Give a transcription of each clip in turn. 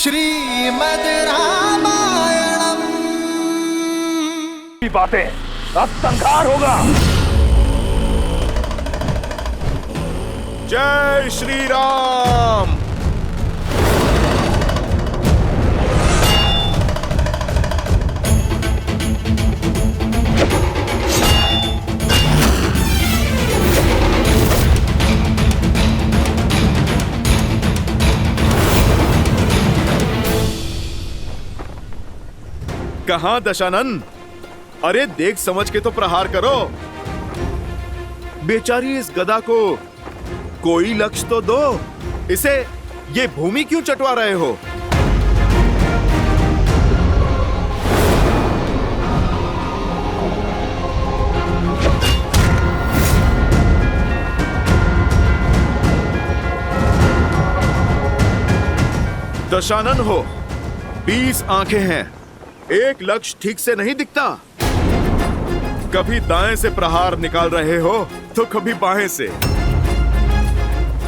श्रीमद् रामायणम। बातें अब संहार होगा। जय श्री राम। कहां दशानन? अरे देख समझ के तो प्रहार करो। बेचारी इस गदा को कोई लक्ष्य तो दो। इसे ये भूमि क्यों चटवा रहे हो? दशानन हो, 20 आंखें हैं, एक लक्ष्य ठीक से नहीं दिखता। कभी दाएं से प्रहार निकाल रहे हो तो कभी बाएं से।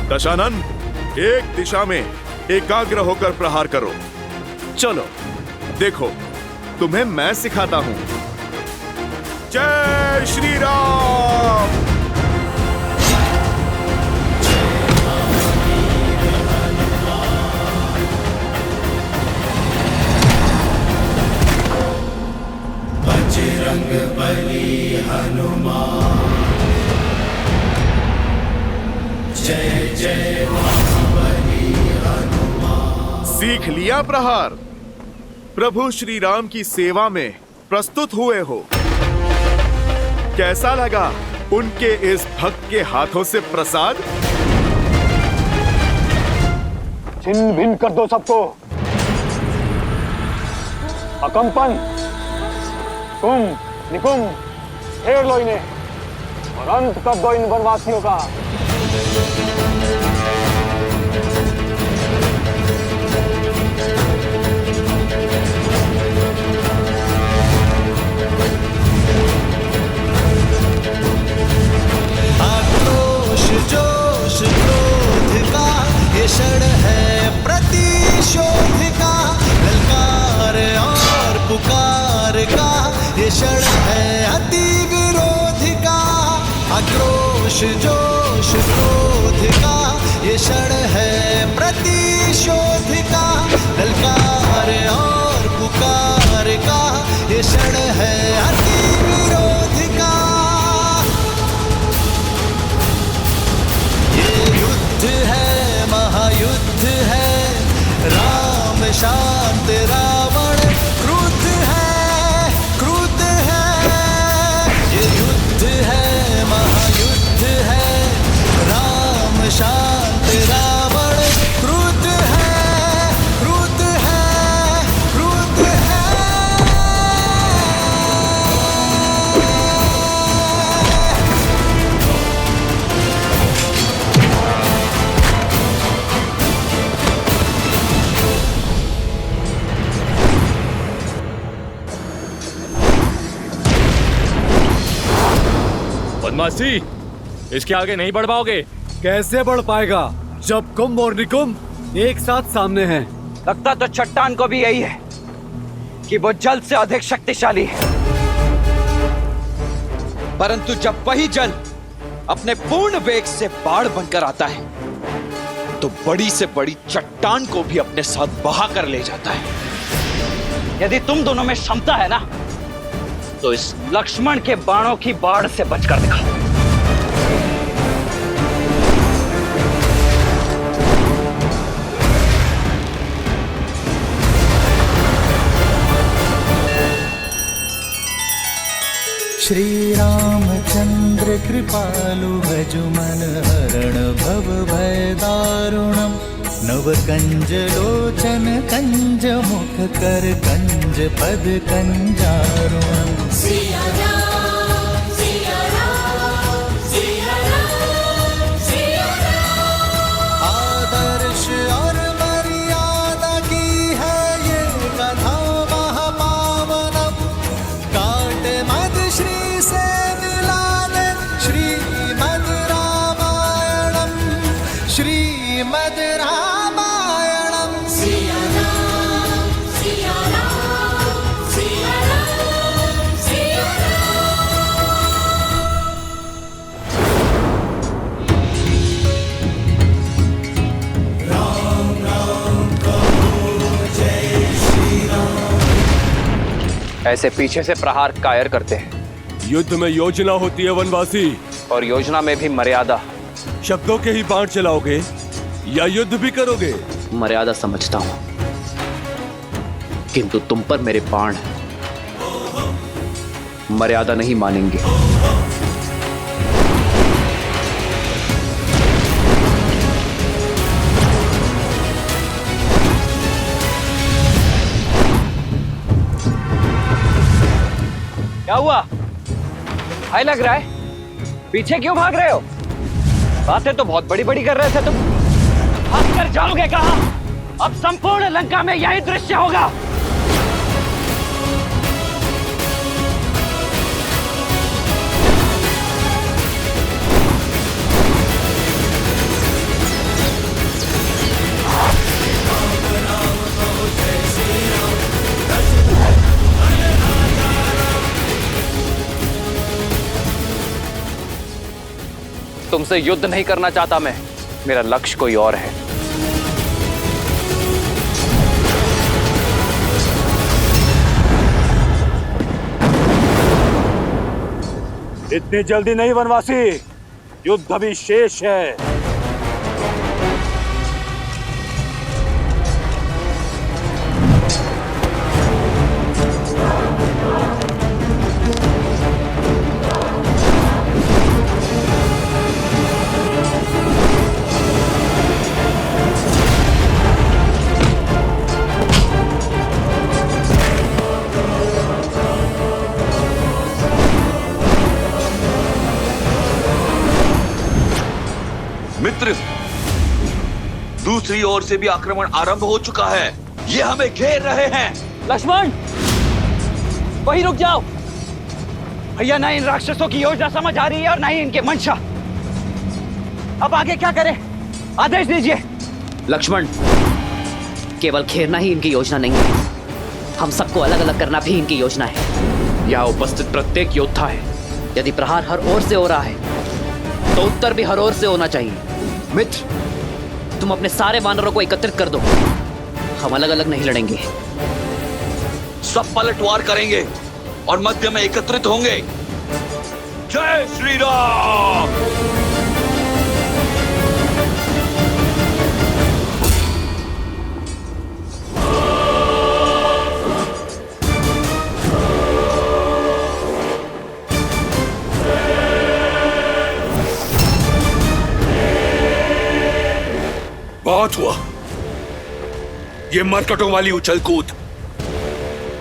दशानन, एक दिशा में एकाग्र होकर प्रहार करो। चलो देखो, तुम्हें मैं सिखाता हूं। जय श्री राम। बजरंग बली हनुमान, जय जय महाबली हनुमान। सीख लिया प्रहार? प्रभु श्री राम की सेवा में प्रस्तुत हुए हो। कैसा लगा उनके इस भक्त के हाथों से प्रसाद? छिन्न भिन्न कर दो सबको। अकंपन, कुम निकुम घेर लो इन्हें और अंत कर दो इन वनवासियों का। आक्रोश जोश क्रोध का ये क्षण है प्रतिशोध का। ललकार और पुकार का ये क्षण है अति विरोध का। आक्रोश जोश क्रोध का ये क्षण है प्रतिशोध का। ललकार और पुकार का ये क्षण है अति विरोध का। ये युद्ध है, महायुद्ध है, राम शांत रावण क्रुद्ध है, क्रुद्ध है। ये युद्ध है, महायुद्ध है, राम शांत रावण क्रुद्ध है, क्रुद्ध है, क्रुद्ध है। बदमाशी, इसके आगे नहीं बढ़ पाओगे। कैसे बढ़ पाएगा जब कुंभ और निकुंभ एक साथ सामने हैं? लगता तो चट्टान को भी यही है कि वो जल से अधिक शक्तिशाली है, परंतु जब वही जल अपने पूर्ण वेग से बाढ़ बनकर आता है तो बड़ी से बड़ी चट्टान को भी अपने साथ बहा कर ले जाता है। यदि तुम दोनों में क्षमता है ना, तो इस लक्ष्मण के बाणों की बाढ़ से बचकर दिखाओ। श्री रामचंद्र कृपालु भजु मन हरण भव भय दारुणम। नव कंज लोचन कंज मुख कर कंज पद कंजारुणम। सिया राम, सिया राम, सिया राम, सिया राम। आदर्श और मर्यादा की है ये कथा महापावनम। काट मद श्री से मिला दे श्रीमद् रामायणम, श्रीमद् रामायणम। सिया राम, ऐसे पीछे से प्रहार कायर करते हैं। युद्ध में योजना होती है वनवासी, और योजना में भी मर्यादा। शब्दों के ही बाण चलाओगे या युद्ध भी करोगे? मर्यादा समझता हूं, किंतु तुम पर मेरे बाण हैं। मर्यादा नहीं मानेंगे। क्या हुआ? हाय लग रहा है, पीछे क्यों भाग रहे हो? बातें तो बहुत बड़ी बड़ी कर रहे थे तुम। भाग कर जाओगे कहां? अब संपूर्ण लंका में यही दृश्य होगा। तुमसे युद्ध नहीं करना चाहता मैं, मेरा लक्ष्य कोई और है। इतनी जल्दी नहीं वनवासी, युद्ध अभी शेष है। मित्र, दूसरी ओर से भी आक्रमण आरंभ हो चुका है। ये हमें घेर रहे हैं। लक्ष्मण, वहीं रुक जाओ। भैया, ना इन राक्षसों की योजना समझ आ रही है और ना ही इनके मंशा। अब आगे क्या करें? आदेश दीजिए। लक्ष्मण, केवल घेरना ही इनकी योजना नहीं है, हम सबको अलग अलग करना भी इनकी योजना है। यहाँ उपस्थित प्रत्येक योद्धा है। यदि प्रहार हर ओर से हो रहा है तो उत्तर भी हर ओर से होना चाहिए। मित्र, तुम अपने सारे वानरों को एकत्रित कर दो। हम अलग अलग नहीं लड़ेंगे। सब पलटवार करेंगे और मध्य में एकत्रित होंगे। जय श्री राम। बहुत हुआ, ये मरकटों वाली उछल कूद।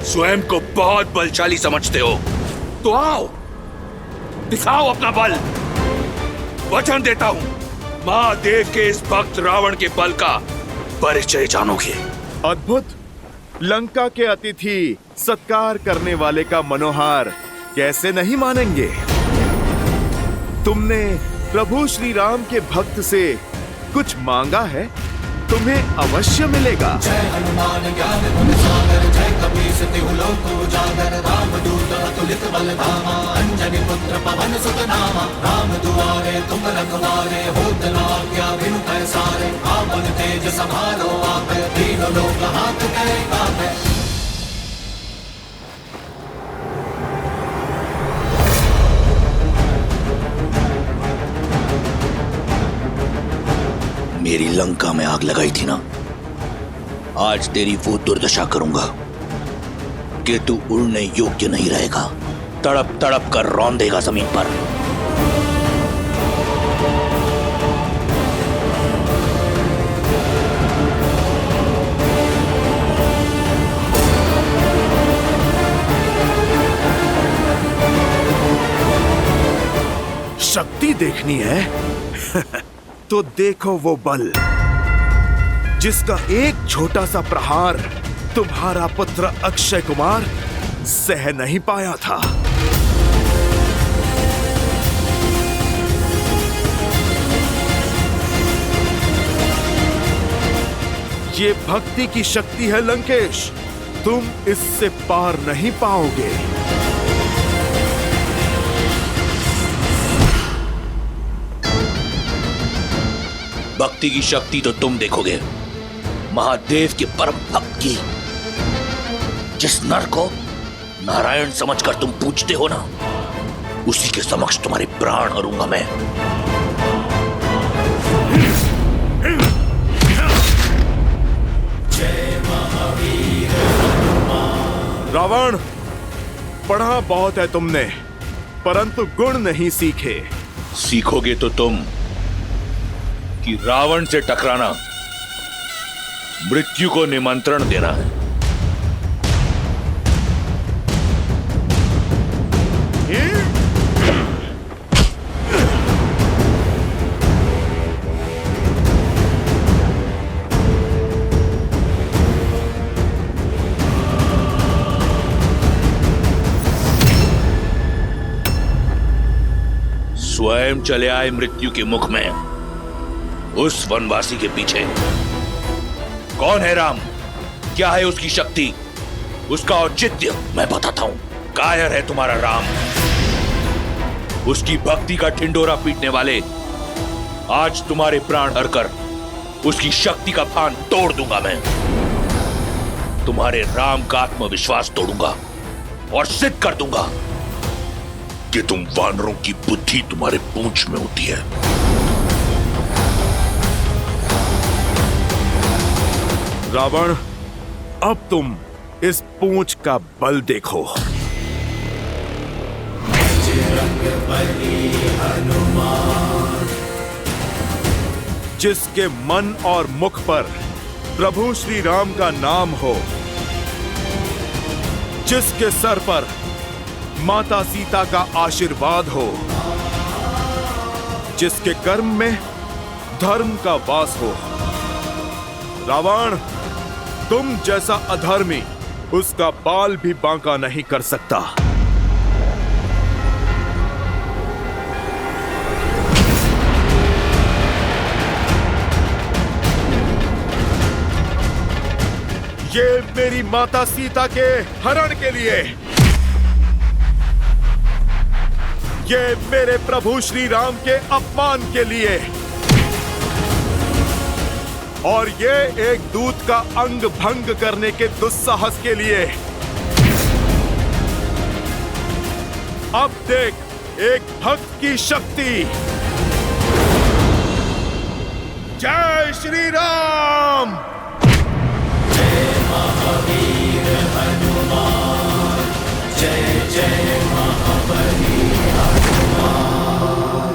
स्वयं को बहुत बलशाली समझते हो तो आओ, दिखाओ अपना बल। वचन देता हूं, महादेव के इस भक्त रावण के बल का परिचय जानोगे। अद्भुत। लंका के अतिथि सत्कार करने वाले का मनोहार कैसे नहीं मानेंगे। तुमने प्रभु श्री राम के भक्त से कुछ मांगा है, तुम्हें अवश्य मिलेगा। जय हनुमान ज्ञान गुण सागर, जय कपीस तिहु लोक उजागर, रामदूत अतुलित बल धामा, अंजनी पुत्र पवन सुत नामा। राम दुआरे तुम रखवारे, होत न आज्ञा बिनु पैसारे। आपन तेज समारो आप, तीनों लोक हाथ कहे कापे। मेरी लंका में आग लगाई थी ना, आज तेरी वो दुर्दशा करूंगा कि तू उड़ने योग्य नहीं रहेगा। तड़प तड़प कर रौंदेगा जमीन पर। शक्ति देखनी है तो देखो वो बल जिसका एक छोटा सा प्रहार तुम्हारा पुत्र अक्षय कुमार सह नहीं पाया था। ये भक्ति की शक्ति है लंकेश, तुम इससे पार नहीं पाओगे। भक्ति की शक्ति तो तुम देखोगे, महादेव के परम भक्त की। जिस नर को नारायण समझकर तुम पूछते हो ना, उसी के समक्ष तुम्हारे प्राण हरूंगा मैं। रावण, पढ़ा बहुत है तुमने, परंतु गुण नहीं सीखे। सीखोगे तो तुम कि रावण से टकराना मृत्यु को निमंत्रण देना है। स्वयं चले आए मृत्यु के मुख में, उस वनवासी के पीछे। कौन है राम? क्या है उसकी शक्ति, उसका औचित्य? मैं बताता हूं। कायर है तुम्हारा राम। उसकी भक्ति का ढिंडोरा पीटने वाले आज तुम्हारे प्राण हरकर उसकी शक्ति का फान तोड़ दूंगा मैं। तुम्हारे राम का आत्मविश्वास तोड़ूंगा और सिद्ध कर दूंगा कि तुम वानरों की बुद्धि तुम्हारे पूंछ में होती है। रावण, अब तुम इस पूंछ का बल देखो। जिसके मन और मुख पर प्रभु श्री राम का नाम हो, जिसके सर पर माता सीता का आशीर्वाद हो, जिसके कर्म में धर्म का वास हो। रावण, तुम जैसा अधर्मी उसका बाल भी बांका नहीं कर सकता। ये मेरी माता सीता के हरण के लिए, ये मेरे प्रभु श्री राम के अपमान के लिए, और ये एक दूत का अंग भंग करने के दुस्साहस के लिए। अब देख एक भक्त की शक्ति। जय श्री राम। जय महावीर हनुमान, जय जय महाबली हनुमान।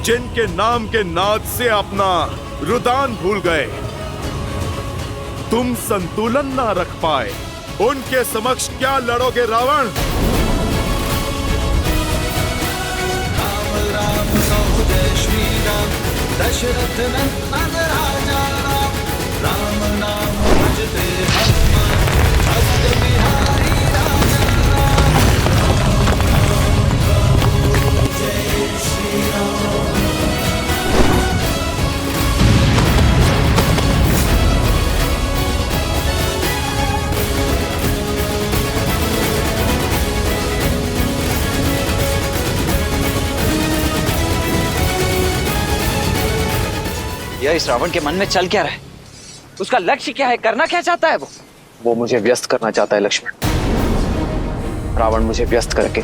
जिनके नाम के नाद से अपना रुदान भूल गए, तुम संतुलन ना रख पाए, उनके समक्ष क्या लड़ोगे रावण? राम राम कहो जय श्री राम, दशरथ नंदन राजा राम। राम नाम भजते हनुमान, भक्त बिहारी राजा राम। जय श्री राम। यह इस रावण के मन में चल क्या रहा है? उसका लक्ष्य क्या है? करना क्या चाहता है वो मुझे व्यस्त करना चाहता है लक्ष्मण। रावण मुझे व्यस्त करके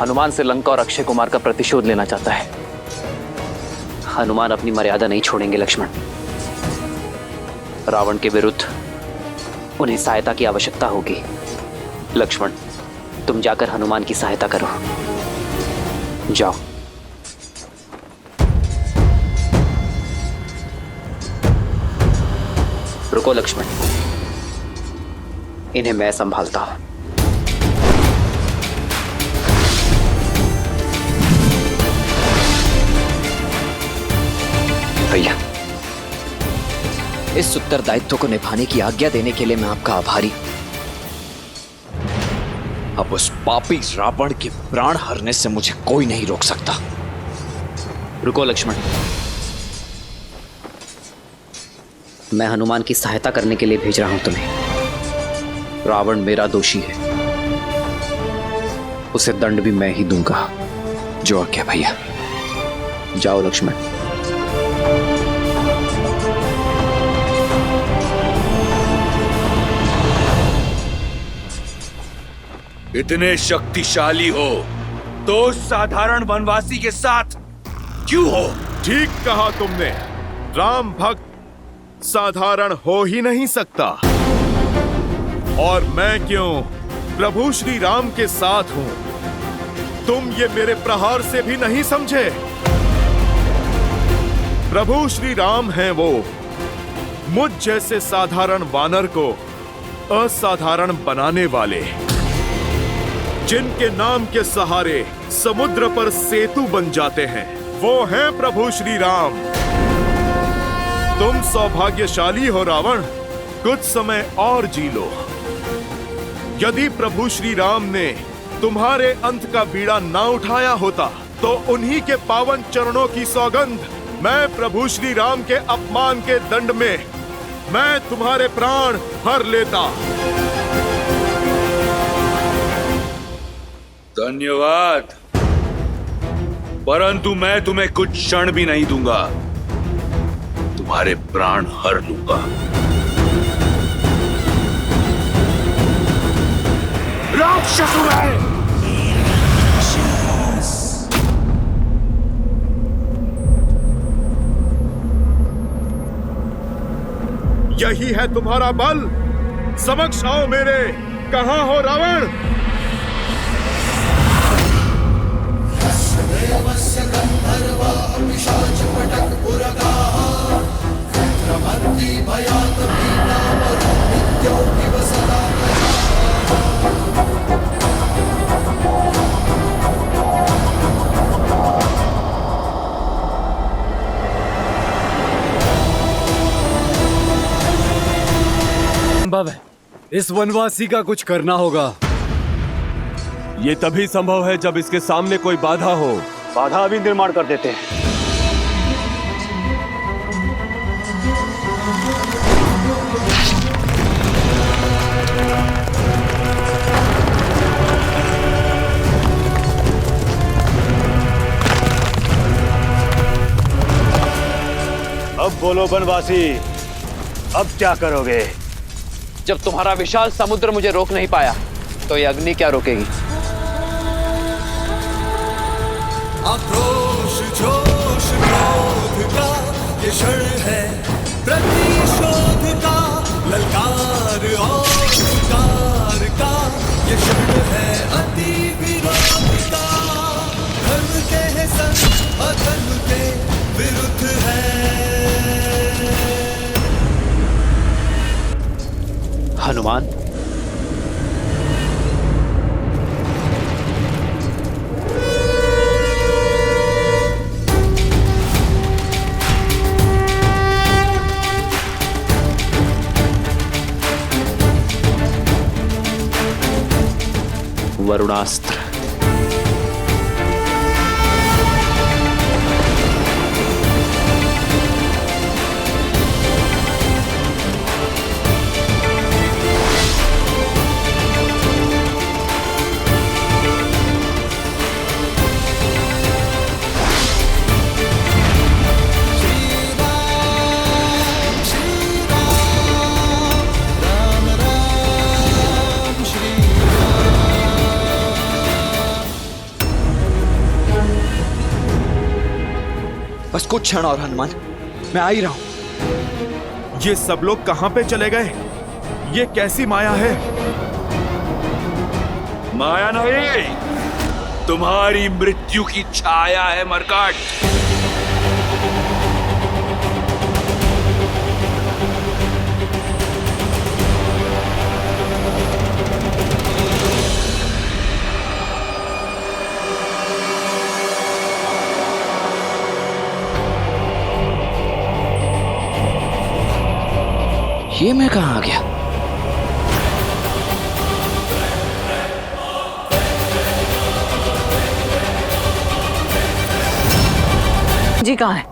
हनुमान से लंका और अक्षय कुमार का प्रतिशोध लेना चाहता है। हनुमान अपनी मर्यादा नहीं छोड़ेंगे लक्ष्मण। रावण के विरुद्ध उन्हें सहायता की आवश्यकता होगी। लक्ष्मण, तुम जाकर हनुमान की सहायता करो। जाओ। रुको लक्ष्मण, इन्हें मैं संभालता हूं। भैया, इस उत्तरदायित्व को निभाने की आज्ञा देने के लिए मैं आपका आभारी। अब उस पापी रावण के प्राण हरने से मुझे कोई नहीं रोक सकता। रुको लक्ष्मण, मैं हनुमान की सहायता करने के लिए भेज रहा हूं तुम्हें। रावण मेरा दोषी है, उसे दंड भी मैं ही दूंगा। जो आज्ञा भैया। जाओ लक्ष्मण। इतने शक्तिशाली हो तो साधारण वनवासी के साथ क्यों हो? ठीक कहा तुमने। राम भक्त साधारण हो ही नहीं सकता। और मैं क्यों प्रभु श्री राम के साथ हूं। तुम ये मेरे प्रहार से भी नहीं समझे। प्रभु श्री राम हैं वो, मुझ जैसे साधारण वानर को असाधारण बनाने वाले, जिनके नाम के सहारे समुद्र पर सेतु बन जाते हैं, वो हैं प्रभु श्री राम। तुम सौभाग्यशाली हो रावण, कुछ समय और जी लो। यदि प्रभु श्री राम ने तुम्हारे अंत का बीड़ा ना उठाया होता तो उन्हीं के पावन चरणों की सौगंध, मैं प्रभु श्री राम के अपमान के दंड में मैं तुम्हारे प्राण हर लेता। धन्यवाद, परंतु मैं तुम्हें कुछ क्षण भी नहीं दूंगा। तुम्हारे प्राण हर लूंगा। राक्षसुर है। यही है तुम्हारा बल? समक्ष आओ मेरे। कहां हो रावण? संभव है, इस वनवासी का कुछ करना होगा। ये तभी संभव है जब इसके सामने कोई बाधा हो। बाधा अभी निर्माण कर देते हैं। अब बोलो वनवासी, अब क्या करोगे? जब तुम्हारा विशाल समुद्र मुझे रोक नहीं पाया तो ये अग्नि क्या रोकेगी? आक्रोश जोश क्रोध का ये क्षण है, प्रतिशोध का ललकार और शिकार का ये क्षण है, अति विरोध का। धर्म के संग अधर्म के विरुद्ध है। हनुमान, वरुणास्त्र। बस कुछ क्षण और हनुमान, मैं आ ही रहा हूं। ये सब लोग कहां पे चले गए? ये कैसी माया है? माया नहीं, तुम्हारी मृत्यु की छाया है मरकट। ये मैं कहां आ गया? जी कहां है?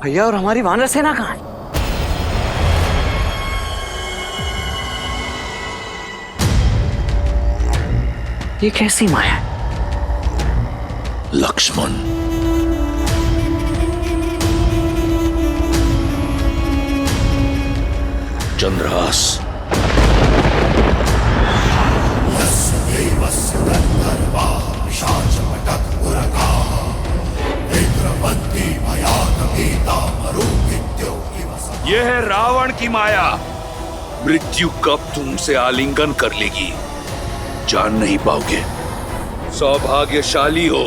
भैया और हमारी वानर सेना कहां है? ये कैसी माया है? लक्ष्मण, चंद्रहास, यह है रावण की माया। मृत्यु कब तुमसे आलिंगन कर लेगी जान नहीं पाओगे। सौभाग्यशाली हो,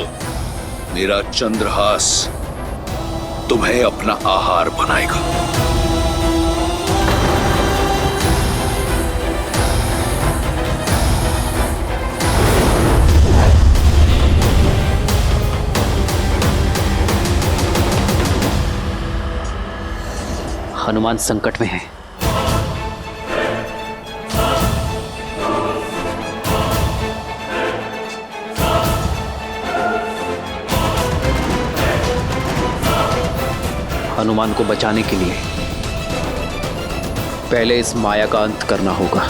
मेरा चंद्रहास तुम्हें अपना आहार बनाएगा। हनुमान संकट में है। हनुमान को बचाने के लिए पहले इस माया का अंत करना होगा।